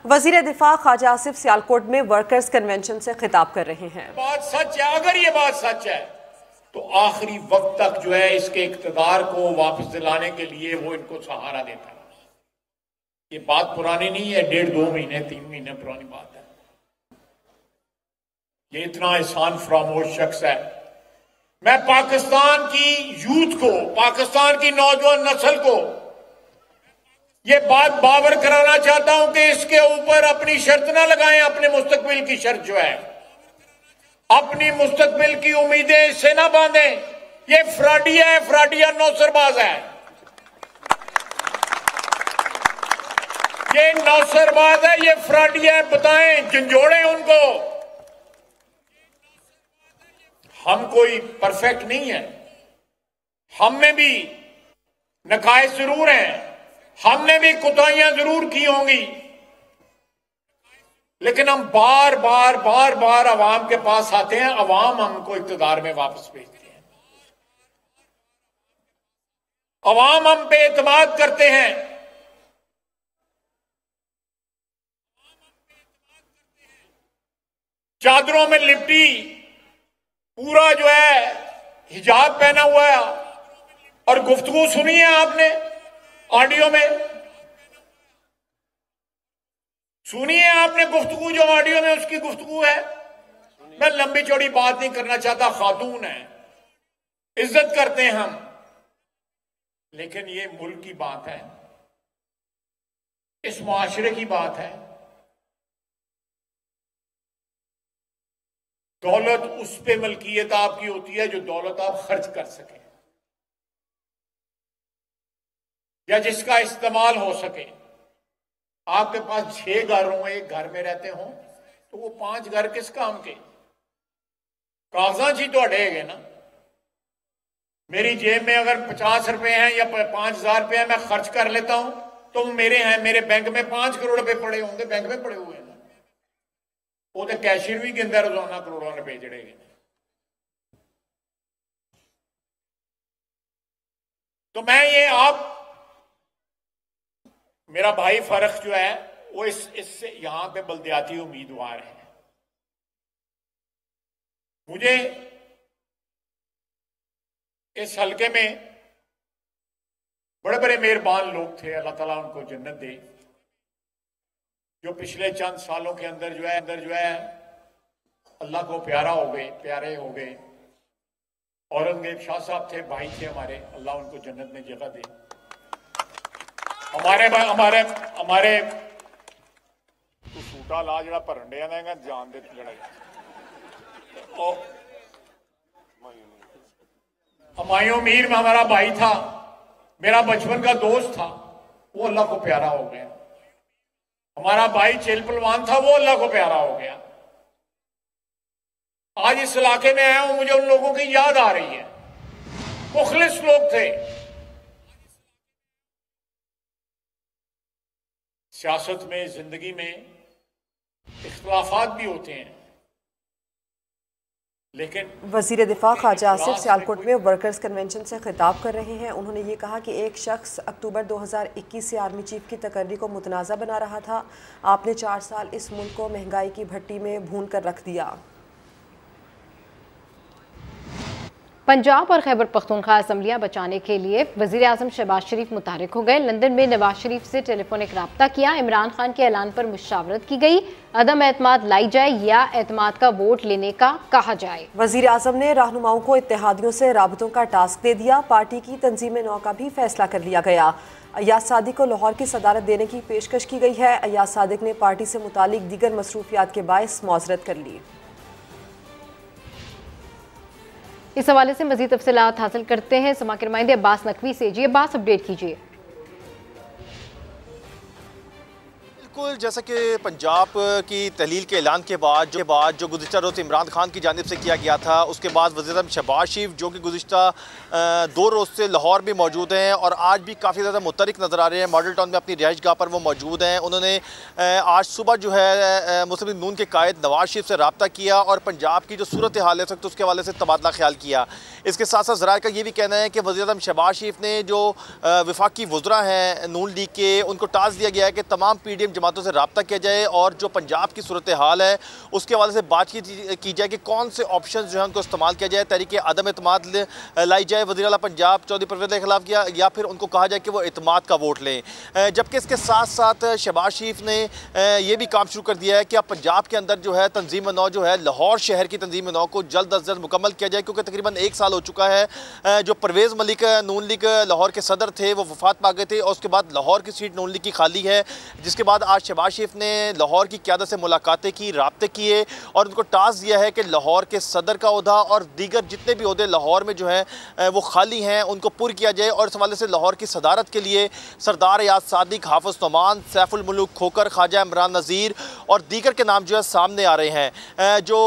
वजीर दिफा ख्वाजा आसिफ सियालकोट में वर्कर्स कन्वेंशन से खिताब कर रहे हैं। बात सच है, अगर ये बात सच है तो आखिरी वक्त तक जो है इसके इक़्तिदार को वापस दिलाने के लिए वो इनको सहारा देता है। ये बात पुरानी नहीं है, 1.5-2 महीने 3 महीने पुरानी बात है। ये इतना एहसान फरामोश शख्स है। मैं पाकिस्तान की यूथ को, पाकिस्तान की नौजवान नस्ल को ये बात बावर कराना चाहता हूं कि इसके ऊपर अपनी शर्त ना लगाएं। अपने मुस्तकबिल की शर्त जो है, अपनी मुस्तकबिल की उम्मीदें इससे ना बांधें। ये फ्राडिया है, फ्राडिया नौसरबाज है। ये नौसरबाज है, ये फ्राडिया है। बताएं, झंझोड़ें उनको। हम कोई परफेक्ट नहीं है, हम में भी नकाइस जरूर हैं, हमने भी कुताहियां जरूर की होंगी, लेकिन हम बार बार बार बार अवाम के पास आते हैं। अवाम हमको इक़्तिदार में वापस भेजते हैं। अवाम हम पे एतमाद करते हैं। चादरों में लिपटी, पूरा जो है हिजाब पहना हुआ है, और गुफ्तगू सुनी है आपने ऑडियो में, सुनिए आपने गुफ्तगू, जो ऑडियो में उसकी गुफ्तगू है। मैं लंबी चौड़ी बात नहीं करना चाहता, खातून है, इज्जत करते हैं हम, लेकिन ये मुल्क की बात है, इस मुआशरे की बात है। दौलत उस पे मलकियत आपकी होती है जो दौलत आप खर्च कर सके या जिसका इस्तेमाल हो सके। आपके पास 6 घर हों, एक घर में रहते हों, तो वो 5 घर किस काम के? कागजात ही तो अड़ेगे ना। मेरी जेब में अगर 50 रुपए हैं या 5000 रुपए हैं, मैं खर्च कर लेता हूं, तो मेरे हैं, मेरे बैंक में 5 करोड़ रुपए पड़े होंगे, बैंक में पड़े हुए हैं ना। वो तो कैशियर भी गिनता रोजाना करोड़ों रुपए जड़ेगे। तो मैं ये आप, मेरा भाई फर्क जो है वो इससे यहां पे बल्दियाती उम्मीदवार है। मुझे इस हलके में बड़े बड़े मेहरबान लोग थे, अल्लाह ताला उनको जन्नत दे, जो पिछले चंद सालों के अंदर जो है अल्लाह को प्यारे हो गए। औरंगजेब शाह साहब थे, भाई थे हमारे, अल्लाह उनको जन्नत में जगह दे। हमारे तू सूटा ला जड़ा भरन डिया ना जान दे जड़ा। हुमायूं मीर में हमारा भाई था, मेरा बचपन का दोस्त था, वो अल्लाह को प्यारा हो गया। हमारा भाई चेल पलवान था, वो अल्लाह को प्यारा हो गया। आज इस इलाके में आया हूं, मुझे उन लोगों की याद आ रही है। मुखलिस लोग थे। सियासत में, जिंदगी में इख्तिलाफात भी होते हैं, लेकिन वजीर दिफा ख्वाजा आसिफ सियालकोट में वर्कर्स कन्वेंशन से खिताब कर रहे हैं। उन्होंने ये कहा कि एक शख्स अक्टूबर 2021 से आर्मी चीफ की तकर्री को मुतनाज़ा बना रहा था। आपने 4 साल इस मुल्क को महंगाई की भट्टी में भून कर रख दिया। पंजाब और खैबर पख्तूनख्वा असम्बलियाँ बचाने के लिए वज़ीर आज़म शहबाज शरीफ मुतहरिक हो गए। लंदन में नवाज शरीफ से टेलीफोनिक रब्ता किया। इमरान खान के ऐलान पर मुशावरत की गई। अदम एतमाद लाई जाए या एतमाद का वोट लेने का कहा जाए। वज़ीर आज़म ने रहनुमाओं को इत्तेहादियों से राबतों का टास्क दे दिया। पार्टी की तंजीम नौ का भी फैसला कर लिया गया। अयाज सादिक को लाहौर की सदारत देने की पेशकश की गई है। अयाज सादिक ने पार्टी से मुतालिक दीगर मसरूफियात के बायस मौजरत कर ली। इस हवाले से मजीद तफसीलात हासिल करते हैं समा के नुमाइंदे अब्बास नकवी से। जी अब्बास, अपडेट कीजिए। बिल्कुल, जैसा कि पंजाब की तहलील के ऐलान के बाद जो गुज़िश्ता रोज़ इमरान खान की जानिब से किया गया था, उसके बाद वज़ीर आज़म शहबाज शरीफ जो कि गुज़िश्ता 2 रोज़ से लाहौर भी मौजूद हैं और आज भी काफ़ी ज़्यादा मुतहरिक नज़र आ रहे हैं। मॉडल टाउन में अपनी रिहाइश गाह पर वो मौजूद हैं। उन्होंने आज सुबह जो है मुस्लिम लीग नून के कायद नवाज शरीफ से रब्ता किया और पंजाब की जो सूरत हाल है उसके हवाले से तबादला ख्याल किया। इसके साथ साथ ज़राए का ये भी कहना है कि वज़ीर-ए-आज़म शहबाज शरीफ ने जो वफाकी वज़रा हैं नून लीग के, उनको टास्क दिया गया है कि तमाम PDM जमातों से रब्ता किया जाए और जो पंजाब की सूरत हाल है उसके हवाले से बातचीत की जाए कि कौन से ऑप्शन जो है उनको इस्तेमाल किया जाए, तरीके अदम एतमाद लाई जाए वज़ीर आला पंजाब चौधरी परवेज़ के खिलाफ किया, या फिर उनको कहा जाए कि वो एतमाद का वोट लें। जबकि इसके साथ साथ शहबाज शरीफ ने ये भी काम शुरू कर दिया है कि अब पंजाब के अंदर जो है तंजीम नौ जो है लाहौर शहर की तंजीम नौ को जल्द अज जल्द मुकम्मल किया जाए, क्योंकि तकरीबन 1 साल हो चुका है जो परवेज़ मलिक नून लीग लाहौर के सदर थे वो वफात पा गए थे और उसके बाद लाहौर की सीट नून लीग की खाली है, जिसके बाद आज शहबाज शरीफ ने लाहौर की क़यादत से मुलाकातें की, राब्ते किए और उनको टास्क दिया है कि लाहौर के सदर का ओहदा और दीगर जितने भी ओहदे लाहौर में जो हैं वो खाली हैं उनको पुर किया जाए। और इस हवाले से लाहौर की सदारत के लिए सरदार याद सादिक, हाफिज़ नोमान, सैफुल मुल्क खोकर, ख्वाजा इमरान नज़ीर और दीगर के नाम जो है सामने आ रहे हैं। जो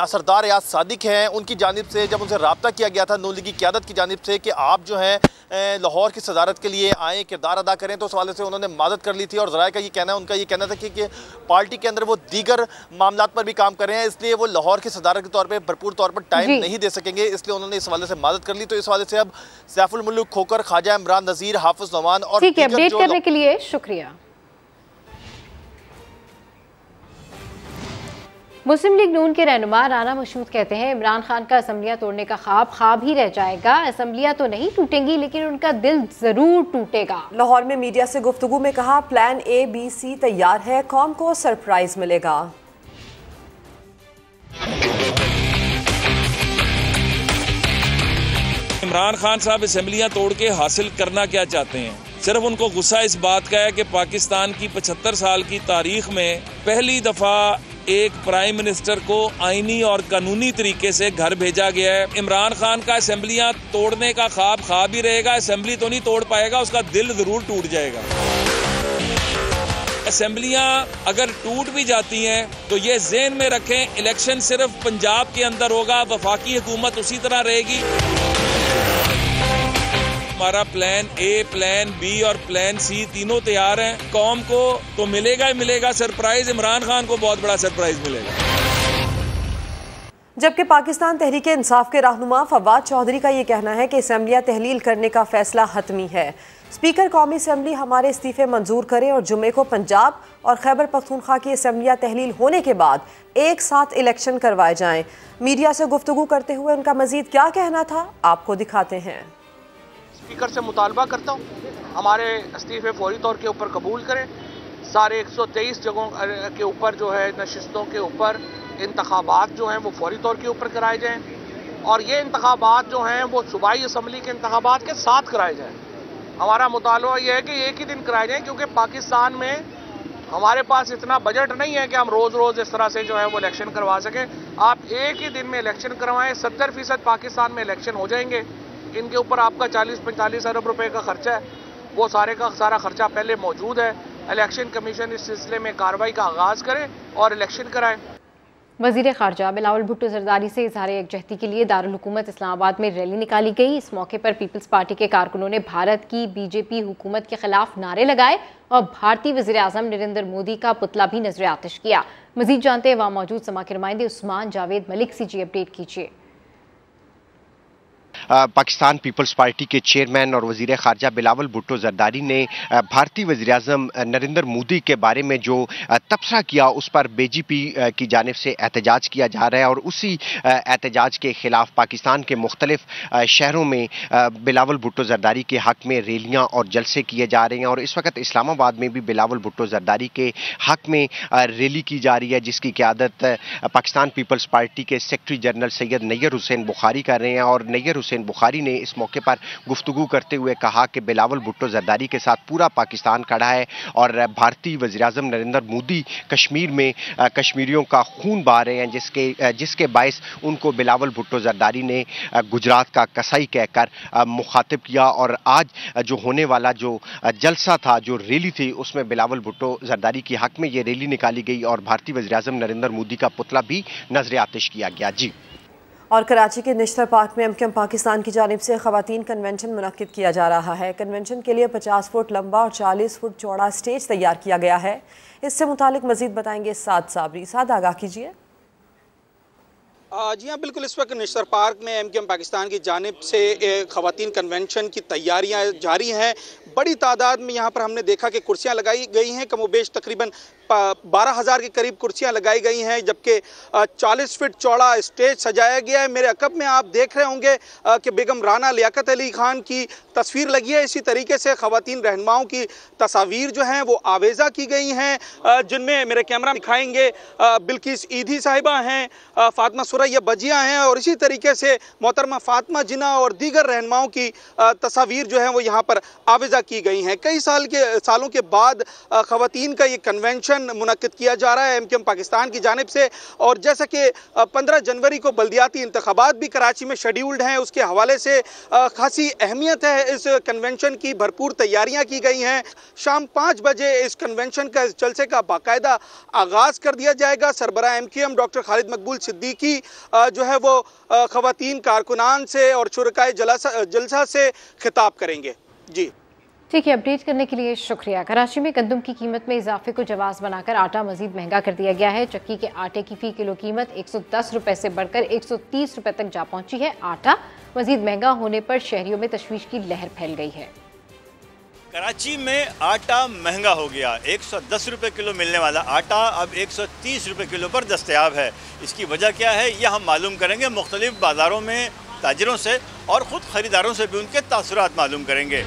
सरदार याद सादिक हैं उनकी जानिब से जब उनसे रब्ता किया गया था नून लीग की क़यादत की जानिब से कि आप जो हैं लाहौर की सदारत के लिए आएँ, किरदार अदा करें, तो उस हवाले से उन्होंने मदद कर ली थी। और ज़राए का ये कहना है, उनका ये कहना था कि पार्टी के अंदर वो दीगर मामलात पर भी काम कर रहे हैं, इसलिए वो लाहौर की सदारत के तौर पर भरपूर तौर पर टाइम नहीं दे सकेंगे, इसलिए उन्होंने इस हवाले से मदद कर ली। तो इस हवाले से अब सैफुल मुल्क खोकर, ख्वाजा इमरान नज़ीर, हाफिज़ नोमान और ठीक है, अपडेट करने के लिए शुक्रिया। मुस्लिम लीग नून के रहनुमा राना मशहूद कहते हैं इमरान खान का असम्बलियां तोड़ने का ख्वाब ही रह जाएगा, असम्बलियां तो नहीं टूटेंगी लेकिन उनका दिल जरूर टूटेगा। लाहौर में मीडिया से गुफ्तगू में कहा प्लान A, B, C तैयार है, कौम को सरप्राइज मिलेगा। इमरान खान साहब असम्बलियां तोड़ के हासिल करना क्या चाहते हैं? सिर्फ उनको गुस्सा इस बात का है कि पाकिस्तान की 75 साल की तारीख में पहली दफा एक प्राइम मिनिस्टर को आईनी और कानूनी तरीके से घर भेजा गया है। इमरान खान का असेंबलियां तोड़ने का ख्वाब ही रहेगा, असेंबली तो नहीं तोड़ पाएगा, उसका दिल जरूर टूट जाएगा। असेंबलियां अगर टूट भी जाती हैं तो ये ज़हन में रखें, इलेक्शन सिर्फ पंजाब के अंदर होगा, वफाकी हुकूमत उसी तरह रहेगी। हमारा प्लान A, प्लान B और प्लान C तीनों तैयार हैं। कौम को तो मिलेगा ही मिलेगा सरप्राइज, इमरान खान को बहुत बड़ा सरप्राइज मिलेगा। जबकि पाकिस्तान तहरीक इंसाफ के रहनुमा फवाद चौधरी का ये कहना है कि असेंबलियां तहलील करने का फैसला हतमी है। स्पीकर कौमी असेंबली हमारे इस्तीफे मंजूर करें और जुमे को पंजाब और खैबर पख्तूनख्वा की असेंबलियां तहलील होने के बाद एक साथ इलेक्शन करवाए जाएं। मीडिया से गुफ्तगू करते हुए उनका मजीद क्या कहना था, आपको दिखाते हैं। स्पीकर से मुतालबा करता हूँ हमारे इस्तीफे फौरी तौर के ऊपर कबूल करें। सारे 123 जगहों के ऊपर जो है नशिस्तों के ऊपर इंतखाबात जो हैं वो फौरी तौर के ऊपर कराए जाएं और ये इंतखाबात जो हैं वो सूबाई असम्बली के इंतखाबात के साथ कराए जाएं। हमारा मुतालबा ये है कि एक ही दिन कराए जाएं, क्योंकि पाकिस्तान में हमारे पास इतना बजट नहीं है कि हम रोज़ रोज़ इस तरह से जो है वो इलेक्शन करवा सकें। आप एक ही दिन में इलेक्शन करवाएं, 70% पाकिस्तान में इलेक्शन हो जाएंगे। इनके ऊपर आपका 40-45 अरब रुपए का खर्चा है, वो सारे का सारा खर्चा पहले मौजूद है। इलेक्शन कमीशन इस सिलसिले में कार्रवाई का आगाज़ करे और इलेक्शन कराए। वज़ीर ख़ारजा बिलावल भुट्टो ज़रदारी से इज़हार यकजहती के लिए दारुल हुकूमत इस्लामाबाद में रैली निकाली गई। इस मौके पर पीपल्स पार्टी के कारकुनों ने भारत की बीजेपी हुकूमत के खिलाफ नारे लगाए और भारतीय वज़ीर आज़म नरेंद्र मोदी का पुतला भी नजर आतिश किया। मज़ीद जानते हैं वहाँ मौजूद समा के नुमाइंदे उस्मान जावेद मलिक से। जी अपडेट कीजिए। पाकिस्तान पीपल्स पार्टी के चेयरमैन और वज़ीर ख़ारजा बिलावल भुट्टो ज़रदारी ने भारतीय वज़ीर-ए-आज़म नरेंद्र मोदी के बारे में जो तबसरा किया उस पर बीजेपी की जानिब से एहतजाज किया जा रहा है और उसी एहतजाज के ख़िलाफ़ पाकिस्तान के मुख्तलिफ शहरों में बिलावल भुट्टो ज़रदारी के हक़ में रैलियाँ और जलसे किए जा रहे हैं। और इस वक्त इस्लामाबाद में भी बिलावल भुट्टो ज़रदारी के हक़ में रैली की जा रही है, जिसकी क़यादत पाकिस्तान पीपल्स पार्टी के सेक्रेटरी जनरल सैयद नैयर हुसैन बुखारी कर रहे हैं। और नैयर हुसैन बुखारी ने इस मौके पर गुफ्तगू करते हुए कहा कि बिलावल भुट्टो ज़रदारी के साथ पूरा पाकिस्तान खड़ा है और भारतीय वज़ीर-ए-आज़म नरेंद्र मोदी कश्मीर में कश्मीरियों का खून बहा रहे हैं, जिसके बायस उनको बिलावल भुट्टो ज़रदारी ने गुजरात का कसाई कहकर मुखातिब किया। और आज जो होने वाला जो जलसा था, जो रैली थी, उसमें बिलावल भुट्टो ज़रदारी के हक़ में ये रैली निकाली गई और भारतीय वज़ीर-ए-आज़म नरेंद्र मोदी का पुतला भी नजर आतिश किया गया। जी। और कराची के निश्तर पार्क में एमकेएम पाकिस्तान की जानिब से ख़वातीन कन्वेंशन मुनक्किद किया जा रहा है। कन्वेंशन के लिए 50 फुट लंबा और 40 फुट चौड़ा स्टेज तैयार किया गया है। इससे मुतालिक मजीद बताएंगे साद साबरी। साद, आगाह कीजिए। जी हाँ, बिल्कुल। इस वक्त निश्तर पार्क में MQM पाकिस्तान की जानिब से ख़वातीन कन्वेंशन की तैयारियां जारी हैं। बड़ी तादाद में यहाँ पर हमने देखा कि कुर्सियाँ लगाई गई हैं, कमोबेश तकरीबन 12,000 के करीब कुर्सियां लगाई गई हैं, जबकि 40 फीट चौड़ा स्टेज सजाया गया है। मेरे अकब में आप देख रहे होंगे कि बेगम राना लियाकत अली खान की तस्वीर लगी है। इसी तरीके से ख़वातीन रहनुमाओं की तस्वीर जो हैं वो आवेज़ा की गई हैं, जिनमें मेरे कैमरा दिखाएंगे बिल्किस ईदी साहिबा हैं, फ़ातिमा सुरैया बजिया हैं और इसी तरीके से मोहतरमा फ़ातिमा जिन्ना और दीगर रहनुमाओं की तस्वीर जो है वो यहाँ पर आवेज़ा की गई हैं। कई सालों के बाद ख़वातीन का ये कन्वेंशन मुनक्किद किया जा रहा है MQM पाकिस्तान की जानिब से। और जैसा कि 15 जनवरी को बल्दियाती इंतखाबात भी कराची में शेड्यूल्ड हैं, उसके हवाले से खासी अहमियत है इस कन्वेंशन की। भरपूर तैयारियां की गई हैं। शाम 5 बजे इस कन्वेंशन का जलसे का बाकायदा आगाज़ कर दिया जाएगा। सरबराह MQM डॉक्टर खालिद मकबूल सिद्दीकी जो है वो ख़वातीन कारकुनान से और शुरकाए जलसा से खिताब करेंगे। जी ठीक है, अपडेट करने के लिए शुक्रिया। कराची में गंदम की कीमत में इजाफे को जवाब बनाकर आटा मजीद महंगा कर दिया गया है। चक्की के आटे की फ़ी किलो कीमत 110 रुपये से बढ़कर 130 रुपये तक जा पहुंची है। आटा मजीद महंगा होने पर शहरियों में तशवीश की लहर फैल गई है। कराची में आटा महंगा हो गया। 110 रुपये किलो मिलने वाला आटा अब 130 रुपये किलो पर दस्तयाब है। इसकी वजह क्या है, यह हम मालूम करेंगे मुख्तलिफ बाज़ारों में ताजिरों से और ख़ुद ख़रीदारों से भी उनके तासुरात मालूम करेंगे।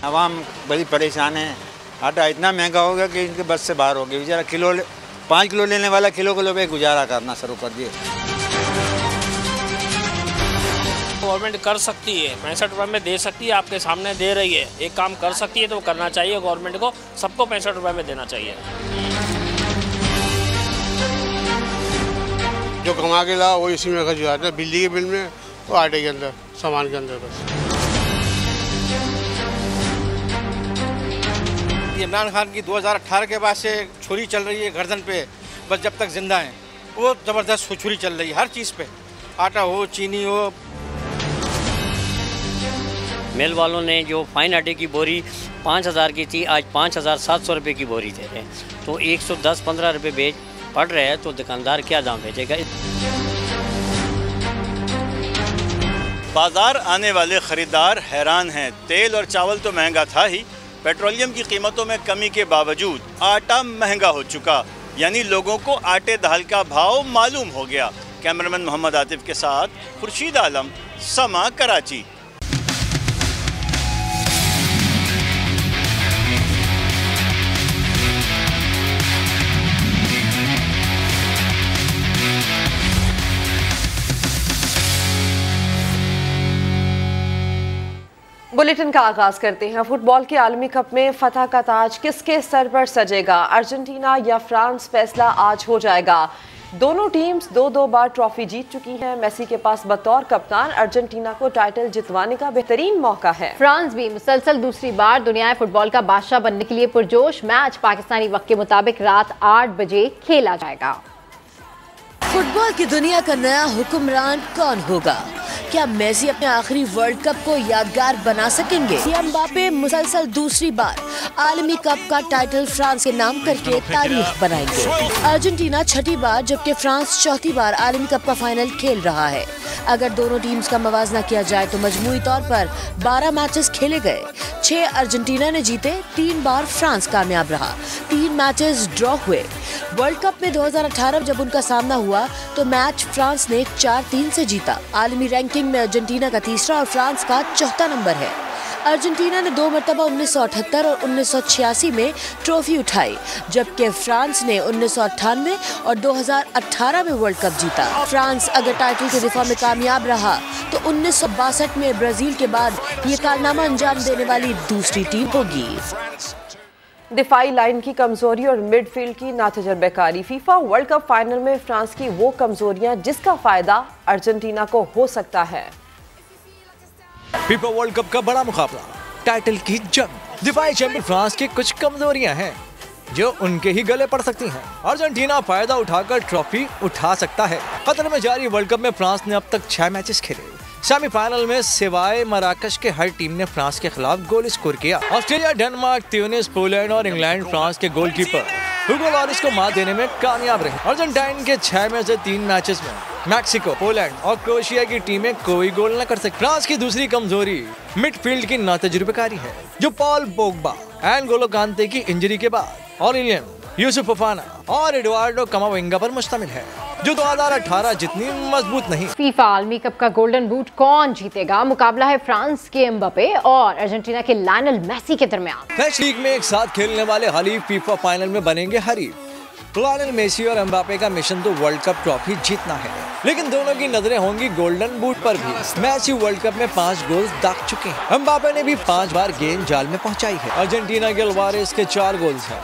आवाम बड़ी परेशान है। आटा इतना महंगा हो गया कि इनके बस से बाहर हो गया। बेचारा 5 किलो लेने वाला किलो पे गुजारा करना शुरू कर दिए। गवर्नमेंट कर सकती है, 65 रुपये में दे सकती है, आपके सामने दे रही है। एक काम कर सकती है तो करना चाहिए गवर्नमेंट को, सबको 65 रुपये में देना चाहिए। जो कमा के ला वो इसी में खर्च जाता है, बिजली के बिल में और आटे के अंदर, सामान के अंदर। बस इमरान खान की 2018 के बाद से छुरी चल रही है गर्दन पे, बस जब तक जिंदा हैं वो ज़बरदस्त छुरी चल रही है हर चीज़ पे, आटा हो चीनी हो। मिल वालों ने जो फाइन आटे की बोरी 5,000 की थी आज 5,700 रुपये की बोरी दे रहे हैं, तो 110-15 रुपये बेच पड़ रहे हैं, तो दुकानदार क्या दाम बेचेगा। बाजार आने वाले ख़रीदार हैरान हैं। तेल और चावल तो महंगा था ही, पेट्रोलियम की कीमतों में कमी के बावजूद आटा महंगा हो चुका, यानी लोगों को आटे दाल का भाव मालूम हो गया। कैमरामैन मोहम्मद आतिफ के साथ खुर्शीद आलम, समा, कराची। बुलेटिन का आगाज करते हैं। फुटबॉल के आलमी कप में फतह का ताज किसके सर पर सजेगा, अर्जेंटीना या फ्रांस, फैसला आज हो जाएगा। दोनों टीम्स 2-2 बार ट्रॉफी जीत चुकी हैं। मेसी के पास बतौर कप्तान अर्जेंटीना को टाइटल जितवाने का बेहतरीन मौका है। फ्रांस भी मुसलसल दूसरी बार दुनिया फुटबॉल का बादशाह बनने के लिए पुरजोश। मैच पाकिस्तानी वक्त के मुताबिक रात 8 बजे खेला जाएगा। फुटबॉल की दुनिया का नया हुक्मरान कौन होगा? क्या मेसी अपने आखिरी वर्ल्ड कप को यादगार बना सकेंगे या एम्बापे मुसलसल दूसरी बार आलमी कप का टाइटल फ्रांस के नाम करके तारीख बनाएंगे? अर्जेंटीना छठी बार जबकि फ्रांस चौथी बार आलमी कप का फाइनल खेल रहा है। अगर दोनों टीम्स का मवाजना किया जाए तो मजमूई तौर पर 12 मैचेस खेले गए, 6 अर्जेंटीना ने जीते, 3 बार फ्रांस कामयाब रहा, 3 मैचेस ड्रॉ हुए। वर्ल्ड कप में 2018 जब उनका सामना हुआ तो मैच फ्रांस ने 4-3 से जीता। आलमी रैंकिंग में अर्जेंटीना का तीसरा और फ्रांस का चौथा नंबर है। अर्जेंटीना ने 2 मरतबा 1978 और 1986 में ट्रॉफी उठाई, जबकि फ्रांस ने 1998 और 2018 में वर्ल्ड कप जीता। फ्रांस अगर टाइटल के दिफा में कामयाब रहा तो 1962 में ब्राजील के बाद ये कारनामा अंजाम देने वाली दूसरी टीम होगी। दिफाई लाइन की कमजोरी और मिडफील्ड की नातजुर्बेकारी। फीफा वर्ल्ड कप फाइनल में फ्रांस की वो कमजोरियां जिसका फायदा अर्जेंटीना को हो सकता है। फीफा वर्ल्ड कप का बड़ा मुकाबला, टाइटल की जंग। दिफाई चैंपियन फ्रांस की कुछ कमजोरियां हैं जो उनके ही गले पड़ सकती हैं। अर्जेंटीना फायदा उठाकर ट्रॉफी उठा सकता है। कतर में जारी वर्ल्ड कप में फ्रांस ने अब तक 6 मैचेस खेले। सेमीफाइनल में सिवाय मराकश के हर टीम ने फ्रांस के खिलाफ गोल स्कोर किया। ऑस्ट्रेलिया, डेनमार्क, ट्यूनिस, पोलैंड और इंग्लैंड फ्रांस के गोलकीपर हुगो लॉरिस को मात देने में कामयाब रही। अर्जेंटाइन के 6 में से 3 मैचेस में मैक्सिको, पोलैंड और क्रोएशिया की टीमें कोई गोल न कर सकी। फ्रांस की दूसरी कमजोरी मिडफील्ड की नातजुर्बेकारी है, जो पॉल पोग्बा, एनगोलो कांते की इंजरी के बाद ऑरेलियन, यूसुफ फोफाना और एडुआर्डो कामाविंगा पर मुश्तमिल है, जो 2018 जितनी मजबूत नहीं। फीफा आलमी कप का गोल्डन बूट कौन जीतेगा? मुकाबला है फ्रांस के एम्बापे और अर्जेंटीना के लायनल मेसी के दरमियान। मैच लीग में एक साथ खेलने वाले हरीफ फीफा फाइनल में बनेंगे हरीफ। लायनल मेसी और एम्बापे का मिशन तो वर्ल्ड कप ट्रॉफी जीतना है, लेकिन दोनों की नजरें होंगी गोल्डन बूट पर भी। मेसी वर्ल्ड कप में 5 गोल दाग चुके हैं, एम्बापे ने भी 5 बार गेंद जाल में पहुंचाई है। अर्जेंटीना के अल्वारेस के 4 गोल्स हैं,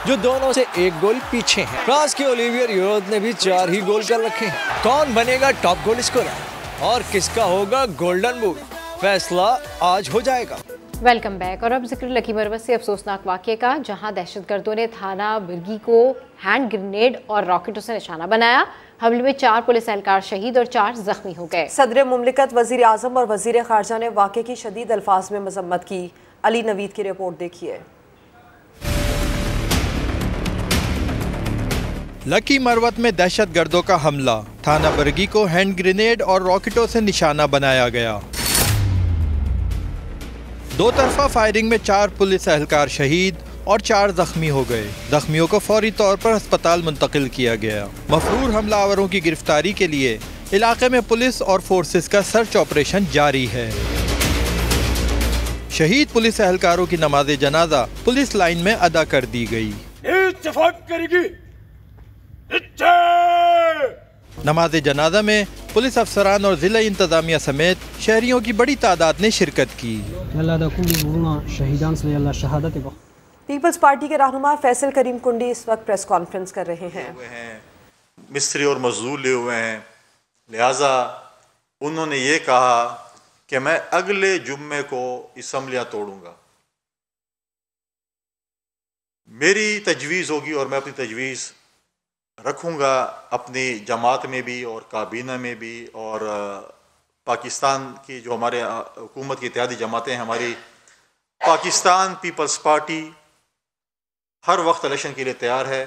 जो दोनों से 1 गोल पीछे हैं। फ्रांस के ओलिवियर यूरोद ने भी 4 ही गोल कर रखे हैं। कौन बनेगा टॉप गोल स्कोरर और किसका होगा गोल्डन बूट, फैसला आज हो जाएगा। Welcome back. और अब जिक्र लकी मरवत से अफसोसनाक वाक़े का, जहां दहशतगर्दों ने थाना बिरगी को हैंड ग्रेनेड और रॉकेटों से निशाना बनाया। हमले में 4 पुलिस एहलकार शहीद और 4 जख्मी हो गए। सदर मुमलिकत, वजीर आजम और वजीर खारजा ने वाक़े की शदीद अल्फाज में मजम्मत की। अली नवीद की रिपोर्ट देखिए। लकी मरवत में दहशत गर्दों का हमला, थाना बरगी को हैंड ग्रेनेड और रॉकेटों से निशाना बनाया गया। 2 तरफा फायरिंग में 4 पुलिस एहलकार शहीद और 4 जख्मी हो गए। जख्मियों को फौरी तौर पर अस्पताल मुंतकिल किया गया। मफरूर हमलावरों की गिरफ्तारी के लिए इलाके में पुलिस और फोर्सेस का सर्च ऑपरेशन जारी है। शहीद पुलिस एहलकारों की नमाज जनाजा पुलिस लाइन में अदा कर दी गई। नमाज जनाजा में पुलिस अफसरान और जिला इंतजामिया समेत शहरियों की बड़ी तादाद ने शिरकत की। पीपल्स पार्टी के रहनुमा फैसल करीम कुंडी इस वक्त प्रेस कॉन्फ्रेंस कर रहे हैं। मिस्त्री और मजदूर लिए हुए हैं, लिहाजा उन्होंने ये कहा कि मैं अगले जुम्मे को असम्बलियाँ तोड़ूंगा। मेरी तजवीज़ होगी और मैं अपनी तजवीज़ रखूँगा अपनी जमात में भी और काबीना में भी, और पाकिस्तान की जो हमारे हुकूमत की इत्तेहादी जमातें हैं, हमारी पाकिस्तान पीपल्स पार्टी हर वक्त इलेक्शन के लिए तैयार है।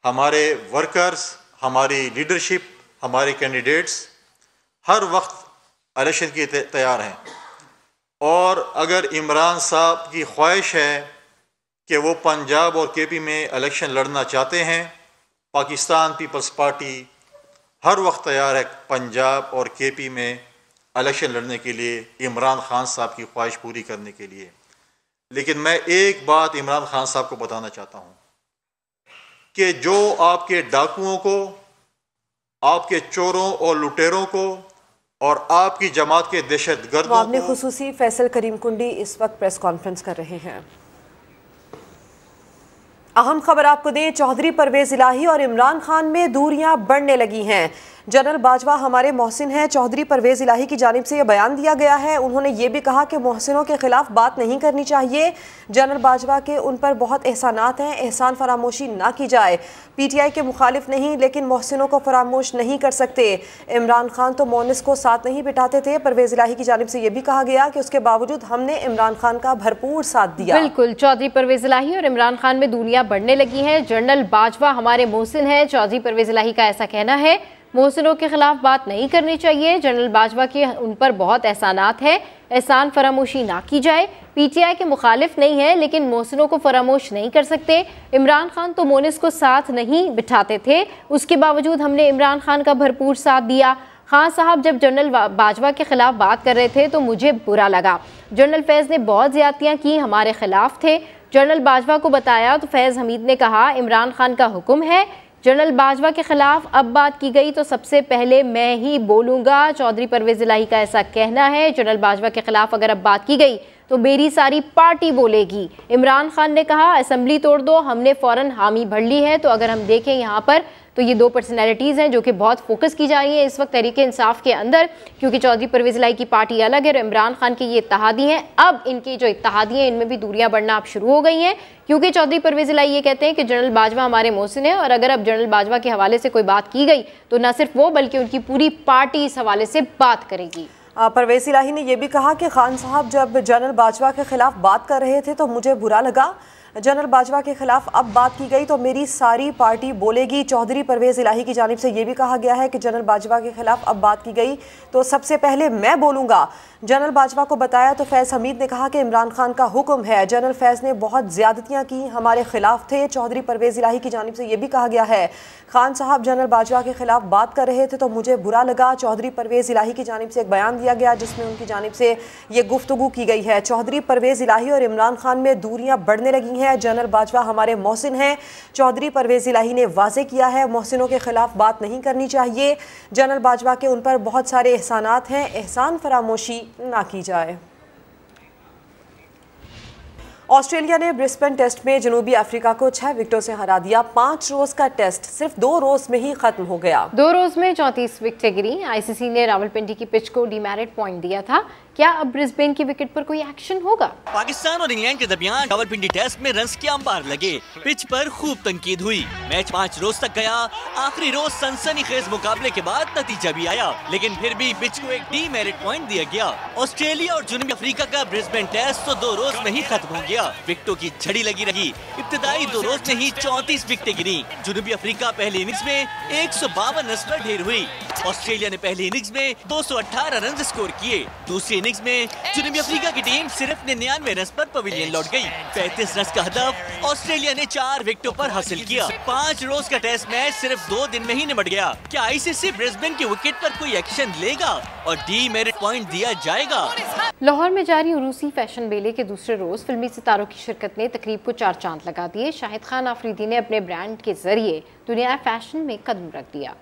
हमारे वर्कर्स, हमारी लीडरशिप, हमारे कैंडिडेट्स हर वक्त इलेक्शन के लिए तैयार हैं। और अगर इमरान साहब की ख्वाहिश है कि वो पंजाब और केपी में इलेक्शन लड़ना चाहते हैं, पाकिस्तान पीपल्स पार्टी हर वक्त तैयार है पंजाब और केपी में इलेक्शन लड़ने के लिए, इमरान खान साहब की ख्वाहिश पूरी करने के लिए। लेकिन मैं एक बात इमरान खान साहब को बताना चाहता हूँ कि जो आपके डाकुओं को, आपके चोरों और लुटेरों को और आपकी जमात के दहशतगर्दों को, खुसूसी फैसल करीम कुंडी इस वक्त प्रेस कॉन्फ्रेंस कर रहे हैं। अहम खबर आपको दें, चौधरी परवेज इलाही और इमरान खान में दूरियां बढ़ने लगी हैं। जनरल बाजवा हमारे मोहसिन हैं, चौधरी परवेज इलाही की जानिब से यह बयान दिया गया है। उन्होंने ये भी कहा कि मोहसिनों के खिलाफ बात नहीं करनी चाहिए। जनरल बाजवा के उन पर बहुत एहसानात हैं, एहसान फरामोशी ना की जाए। पीटीआई के मुखालिफ नहीं, लेकिन मोहसिनों को फरामोश नहीं कर सकते। इमरान खान तो मोनिस को साथ नहीं बिठाते थे। परवेज इलाही की जानिब से यह भी कहा गया कि उसके बावजूद हमने इमरान खान का भरपूर साथ दिया। बिल्कुल, चौधरी परवेज इलाही और इमरान खान में दूरियां बढ़ने लगी हैं। जनरल बाजवा हमारे मोहसिन हैं, चौधरी परवेज इलाही का ऐसा कहना है। मोहसिनों के खिलाफ बात नहीं करनी चाहिए। जनरल बाजवा के उन पर बहुत एहसानात है, एहसान फरामोशी ना की जाए। पीटीआई के मुखालिफ नहीं है, लेकिन मोहसिनों को फरामोश नहीं कर सकते। इमरान खान तो मोनिस को साथ नहीं बिठाते थे, उसके बावजूद हमने इमरान खान का भरपूर साथ दिया। खान साहब जब जनरल बाजवा के खिलाफ बात कर रहे थे तो मुझे बुरा लगा। जनरल फैज़ ने बहुत ज़्यादतियाँ की, हमारे खिलाफ थे। जनरल बाजवा को बताया तो फैज़ हमीद ने कहा इमरान खान का हुक्म है। जनरल बाजवा के खिलाफ अब बात की गई तो सबसे पहले मैं ही बोलूँगा। चौधरी परवेज इलाही का ऐसा कहना है। जनरल बाजवा के खिलाफ अगर अब बात की गई तो मेरी सारी पार्टी बोलेगी। इमरान खान ने कहा असेंबली तोड़ दो, हमने फ़ौरन हामी भर ली है। तो अगर हम देखें यहाँ पर तो ये 2 पर्सनैलिटीज़ हैं जो कि बहुत फोकस की जा रही है इस वक्त तहरीक इंसाफ के अंदर, क्योंकि चौधरी परवेज इलाही की पार्टी अलग है और इमरान खान की ये इत्तेहादी हैं। अब इनकी जो इत्तेहादी हैं इनमें भी दूरियां बढ़ना अब शुरू हो गई हैं, क्योंकि चौधरी परवेज इलाही ये कहते हैं कि जनरल बाजवा हमारे मोहसिन है और अगर अब जनरल बाजवा के हवाले से कोई बात की गई तो न सिर्फ वो बल्कि उनकी पूरी पार्टी इस हवाले से बात करेगी। परवेज इलाही ने यह भी कहा कि खान साहब जब जनरल बाजवा के खिलाफ बात कर रहे थे तो मुझे बुरा लगा, जनरल बाजवा के खिलाफ अब बात की गई तो मेरी सारी पार्टी बोलेगी। चौधरी परवेज इलाही की जानिब से यह भी कहा गया है कि जनरल बाजवा के खिलाफ अब बात की गई तो सबसे पहले मैं बोलूंगा। जनरल बाजवा को बताया तो फैज हमीद ने कहा कि इमरान खान का हुक्म है। जनरल फैज ने बहुत ज्यादतियां की, हमारे खिलाफ थे। चौधरी परवेज इलाही की जानिब से यह भी कहा गया है खान साहब जनरल बाजवा के खिलाफ बात कर रहे थे तो मुझे बुरा लगा। चौधरी परवेज इलाही की जानिब से एक बयान दिया गया जिसमें उनकी जानिब से ये गुफ्तगू की गई है। चौधरी परवेज इलाही और इमरान खान में दूरियां बढ़ने लगी हैं। जनरल बाजवा हमारे मोहसिन हैं। चौधरी परवेज इलाही ने वाजे किया है मोहसिनों के खिलाफ बात नहीं करनी चाहिए। जनरल बाजवा के उन पर बहुत सारे एहसानात हैं, एहसान फरामोशी ना की जाए। ऑस्ट्रेलिया ने ब्रिस्बेन टेस्ट में जनूबी अफ्रीका को 6 विकेटों से हरा दिया। 5 रोज का टेस्ट सिर्फ 2 रोज में ही खत्म हो गया। 2 रोज में 34 विकेटें गिरी। आईसीसी ने रावलपिंडी की पिच को डीमेरिट पॉइंट दिया था। क्या अब ब्रिस्बेन की विकेट पर कोई एक्शन होगा? पाकिस्तान और इंग्लैंड के दरमियान रावलपिंडी टेस्ट में रन्स के अंबार लगे। पिच पर खूब तनकीद हुई। मैच 5 रोज तक गया। आखिरी रोज सनसनीखेज मुकाबले के बाद नतीजा भी आया, लेकिन फिर भी पिच को एक डीमेरिट पॉइंट दिया गया। ऑस्ट्रेलिया और जनूबी अफ्रीका का ब्रिस्बेन टेस्ट तो 2 रोज में ही खत्म हो गया। विकेटों की झड़ी लगी रही। इब्तिदाई 2 रोज में ही 34 विकेटें गिरी। जनूबी अफ्रीका पहली इनिंग्स में 152 रन पर ढेर हुई। ऑस्ट्रेलिया ने पहली इनिंग्स में 218 रन स्कोर किए। दूसरी इनिंग्स में जनूबी अफ्रीका की टीम सिर्फ 99 रन पर पवेलियन लौट गई। 35 रन का हदफ ऑस्ट्रेलिया ने 4 विकेटों पर हासिल किया। 5 रोज का टेस्ट मैच सिर्फ 2 दिन में ही निपट गया। क्या आईसीसी ब्रिस्बेन की विकेट पर कोई एक्शन लेगा और डीमेरिट पॉइंट दिया जाएगा? लाहौर में जारी उरूसी फैशन मेले के दूसरे रोज फिल्मी सितारों की शिरकत ने तकरीब को 4 चांद लगा दिए। शाहिद खान आफरीदी ने अपने ब्रांड के जरिए दुनिया फैशन में कदम रख दिया।